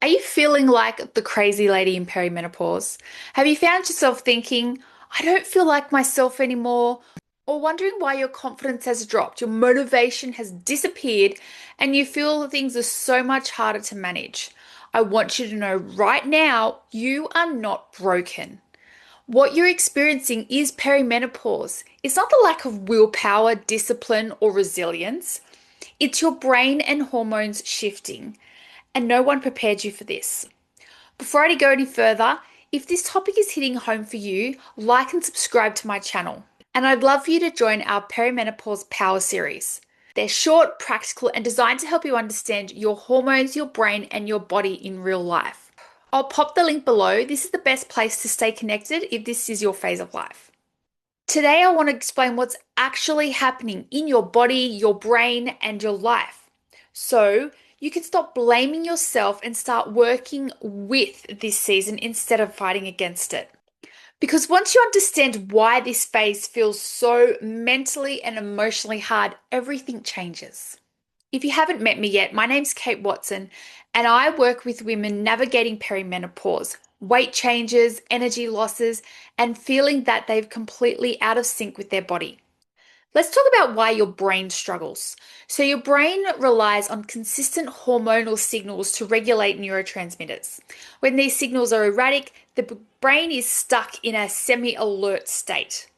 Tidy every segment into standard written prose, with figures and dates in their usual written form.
Are you feeling like the crazy lady in perimenopause? Have you found yourself thinking, I don't feel like myself anymore? Or wondering why your confidence has dropped, your motivation has disappeared, and you feel that things are so much harder to manage? I want you to know right now, you are not broken. What you're experiencing is perimenopause. It's not the lack of willpower, discipline, or resilience. It's your brain and hormones shifting, and no one prepared you for this. Before I go any further, if this topic is hitting home for you, like and subscribe to my channel. And I'd love for you to join our Perimenopause Power Series. They're short, practical, and designed to help you understand your hormones, your brain, and your body in real life. I'll pop the link below. This is the best place to stay connected if this is your phase of life. Today, I want to explain what's actually happening in your body, your brain, and your life. So you can stop blaming yourself and start working with this season instead of fighting against it. Because once you understand why this phase feels so mentally and emotionally hard, everything changes. If you haven't met me yet, my name's Kate Watson, and I work with women navigating perimenopause, weight changes, energy losses, and feeling that they've completely out of sync with their body. Let's talk about why your brain struggles. So, your brain relies on consistent hormonal signals to regulate neurotransmitters. When these signals are erratic, the brain is stuck in a semi alert state.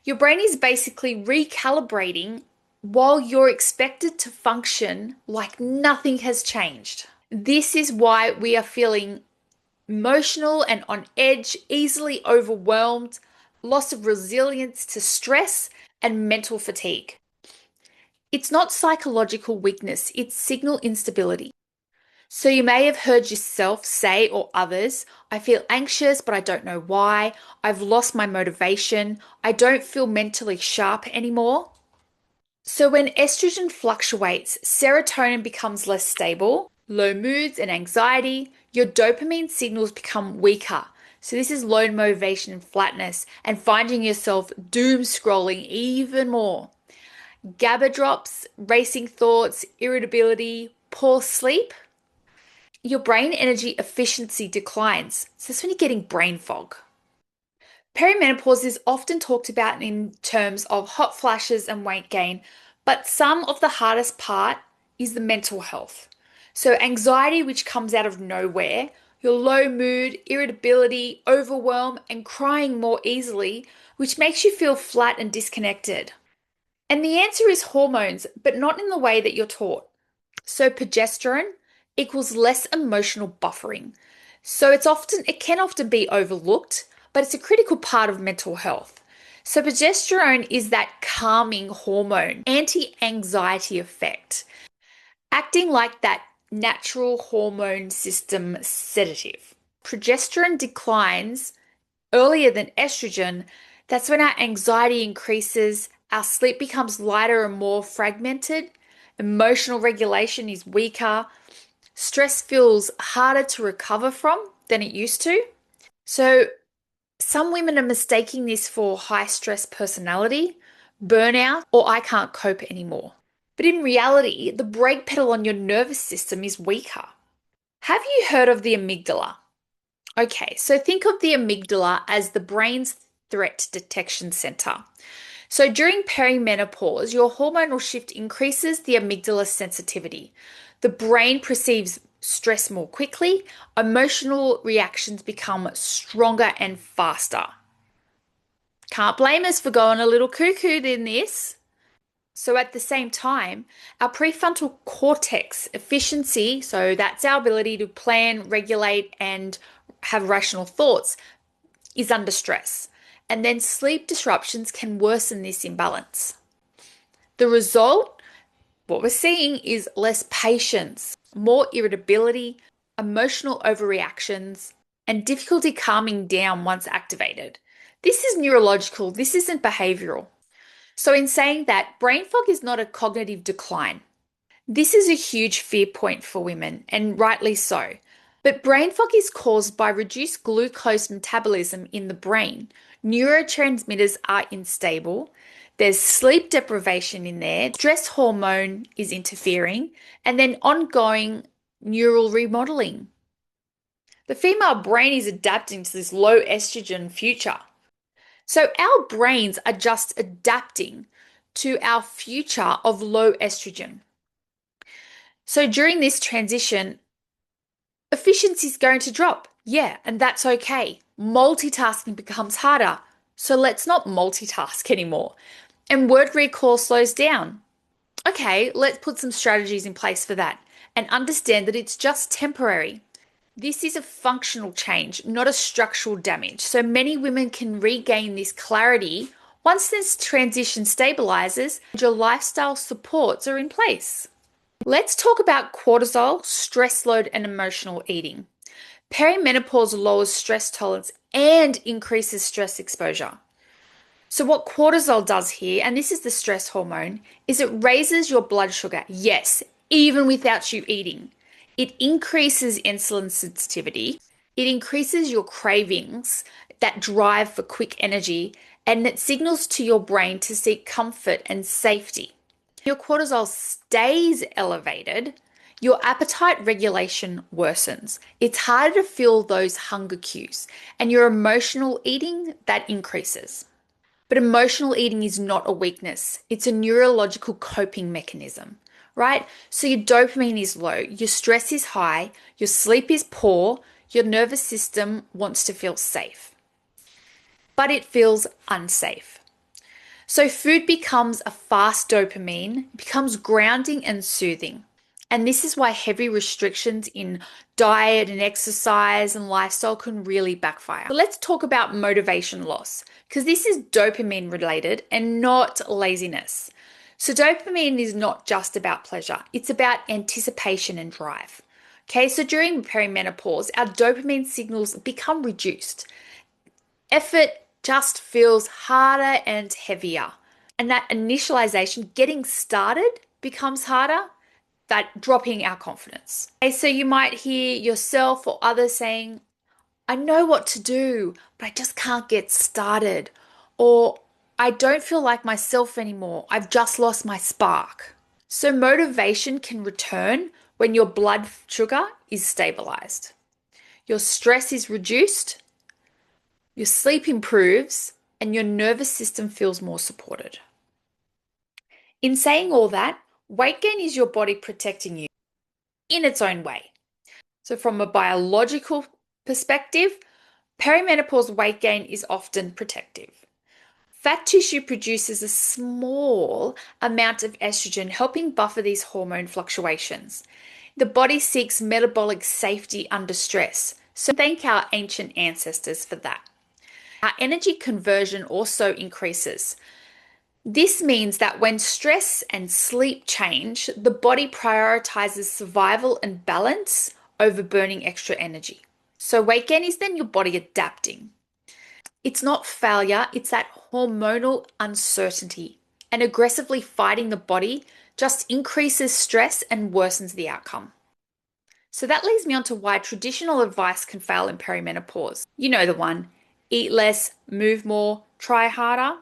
Your brain is basically recalibrating while you're expected to function like nothing has changed. This is why we are feeling emotional and on edge, easily overwhelmed, loss of resilience to stress, and mental fatigue. It's not psychological weakness, it's signal instability. So you may have heard yourself say, or others, I feel anxious, but I don't know why. I've lost my motivation. I don't feel mentally sharp anymore. So when estrogen fluctuates, serotonin becomes less stable, low moods and anxiety, your dopamine signals become weaker. So this is low motivation and flatness, and finding yourself doom scrolling even more. GABA drops, racing thoughts, irritability, poor sleep. Your brain energy efficiency declines. So that's when you're getting brain fog. Perimenopause is often talked about in terms of hot flashes and weight gain, but some of the hardest part is the mental health. So, anxiety, which comes out of nowhere, your low mood, irritability, overwhelm, and crying more easily, which makes you feel flat and disconnected. And the answer is hormones, but not in the way that you're taught. So, progesterone equals less emotional buffering. So it can often be overlooked, but it's a critical part of mental health. So progesterone is that calming hormone, anti-anxiety effect, acting like that natural hormone system sedative. Progesterone declines earlier than estrogen. That's when our anxiety increases, our sleep becomes lighter and more fragmented, emotional regulation is weaker, stress feels harder to recover from than it used to. So, some women are mistaking this for high stress personality, burnout, or I can't cope anymore. But in reality, the brake pedal on your nervous system is weaker. Have you heard of the amygdala? Okay, so think of the amygdala as the brain's threat detection center. So during perimenopause, your hormonal shift increases the amygdala sensitivity. The brain perceives stress more quickly, emotional reactions become stronger and faster. Can't blame us for going a little cuckoo in this. So at the same time, our prefrontal cortex efficiency, so that's our ability to plan, regulate, and have rational thoughts, is under stress. And then sleep disruptions can worsen this imbalance. The result, what we're seeing is less patience, more irritability, emotional overreactions, and difficulty calming down once activated. This is neurological, this isn't behavioral. So, in saying that, brain fog is not a cognitive decline. This is a huge fear point for women, and rightly so. But brain fog is caused by reduced glucose metabolism in the brain. Neurotransmitters are unstable. There's sleep deprivation in there. Stress hormone is interfering, and then ongoing neural remodeling. The female brain is adapting to this low estrogen future. So our brains are just adapting to our future of low estrogen. So during this transition, efficiency is going to drop. Yeah, and that's okay. Multitasking becomes harder. So let's not multitask anymore. And word recall slows down. Okay, let's put some strategies in place for that and understand that it's just temporary. This is a functional change, not a structural damage. So many women can regain this clarity once this transition stabilizes and your lifestyle supports are in place. Let's talk about cortisol, stress load, and emotional eating. Perimenopause lowers stress tolerance and increases stress exposure. So, what cortisol does here, and this is the stress hormone, is it raises your blood sugar. Yes, even without you eating. It increases insulin sensitivity. It increases your cravings, that drive for quick energy, and it signals to your brain to seek comfort and safety. Your cortisol stays elevated, your appetite regulation worsens. It's harder to feel those hunger cues, and your emotional eating that increases. But emotional eating is not a weakness, it's a neurological coping mechanism, right? So your dopamine is low, your stress is high, your sleep is poor, your nervous system wants to feel safe, but it feels unsafe. So food becomes a fast dopamine, becomes grounding and soothing. And this is why heavy restrictions in diet and exercise and lifestyle can really backfire. But let's talk about motivation loss, because this is dopamine related and not laziness. So dopamine is not just about pleasure, it's about anticipation and drive. Okay, so during perimenopause, our dopamine signals become reduced. Effort just feels harder and heavier. And that initialization, getting started, becomes harder, that dropping our confidence. Okay, so you might hear yourself or others saying, I know what to do, but I just can't get started. Or I don't feel like myself anymore. I've just lost my spark. So motivation can return when your blood sugar is stabilized, your stress is reduced, your sleep improves, and your nervous system feels more supported. In saying all that, weight gain is your body protecting you in its own way. So, from a biological perspective, perimenopause weight gain is often protective. Fat tissue produces a small amount of estrogen, helping buffer these hormone fluctuations. The body seeks metabolic safety under stress. So, thank our ancient ancestors for that. Our energy conversion also increases. This means that when stress and sleep change, the body prioritizes survival and balance over burning extra energy. So, weight gain is then your body adapting. It's not failure, it's that hormonal uncertainty. And aggressively fighting the body just increases stress and worsens the outcome. So, that leads me on to why traditional advice can fail in perimenopause. You know the one: eat less, move more, try harder.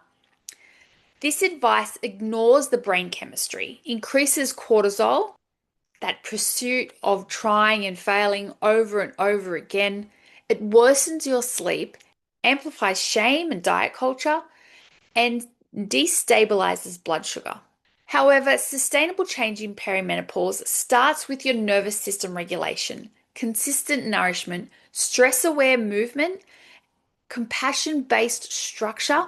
This advice ignores the brain chemistry, increases cortisol, that pursuit of trying and failing over and over again. It worsens your sleep, amplifies shame and diet culture, and destabilizes blood sugar. However, sustainable change in perimenopause starts with your nervous system regulation, consistent nourishment, stress aware movement, compassion based structure,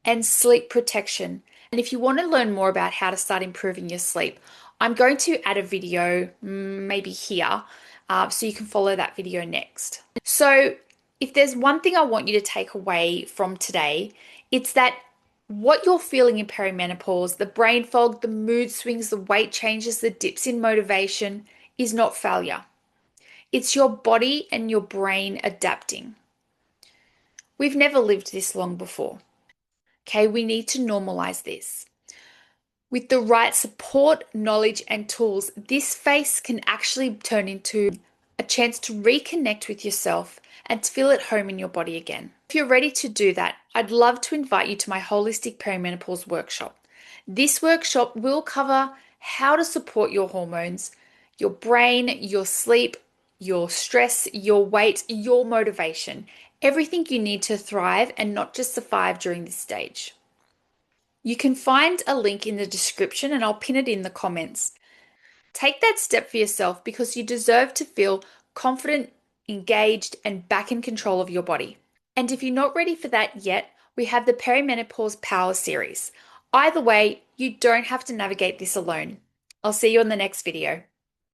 and sleep protection. And if you want to learn more about how to start improving your sleep, I'm going to add a video maybe here so you can follow that video next. So, if there's one thing I want you to take away from today, it's that what you're feeling in perimenopause, the brain fog, the mood swings, the weight changes, the dips in motivation, is not failure. It's your body and your brain adapting. We've never lived this long before. Okay, we need to normalize this. With the right support, knowledge, and tools, this phase can actually turn into a chance to reconnect with yourself and to feel at home in your body again. If you're ready to do that, I'd love to invite you to my Holistic Perimenopause workshop. This workshop will cover how to support your hormones, your brain, your sleep, your stress, your weight, your motivation, everything you need to thrive and not just survive during this stage. You can find a link in the description and I'll pin it in the comments. Take that step for yourself because you deserve to feel confident, engaged, and back in control of your body. And if you're not ready for that yet, we have the Perimenopause Power Series. Either way, you don't have to navigate this alone. I'll see you on the next video.